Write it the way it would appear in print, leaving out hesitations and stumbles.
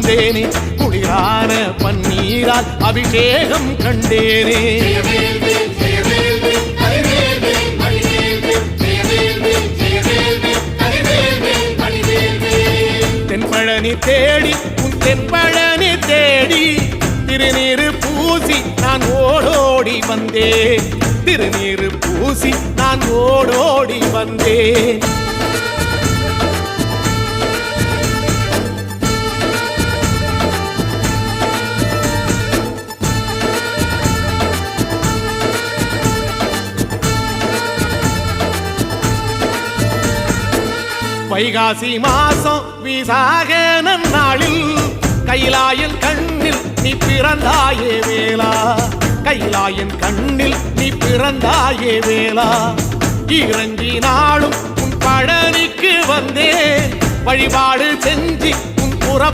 வந்தேனே குளிரான பன்னீரால் அபிஷேகம் கண்டேனே தென்பழனி தேடி உன் தென்பழனி தேடி திருநீரு பூசி நான் ஓடோடி வந்தேன் திருநீரு பூசி நான் ஓடோடி வந்தேன் வைகாசி மாசம் விசாக நன்னாளில் கைலாயன் கண்ணில் நீ பிறந்தாயே வேளா கைலாயன் கண்ணில் நீ பிறந்தாயே வேளா இறங்கி நாளும் உன் பழனிக்கு வந்தேன் வழிபாடு செஞ்சு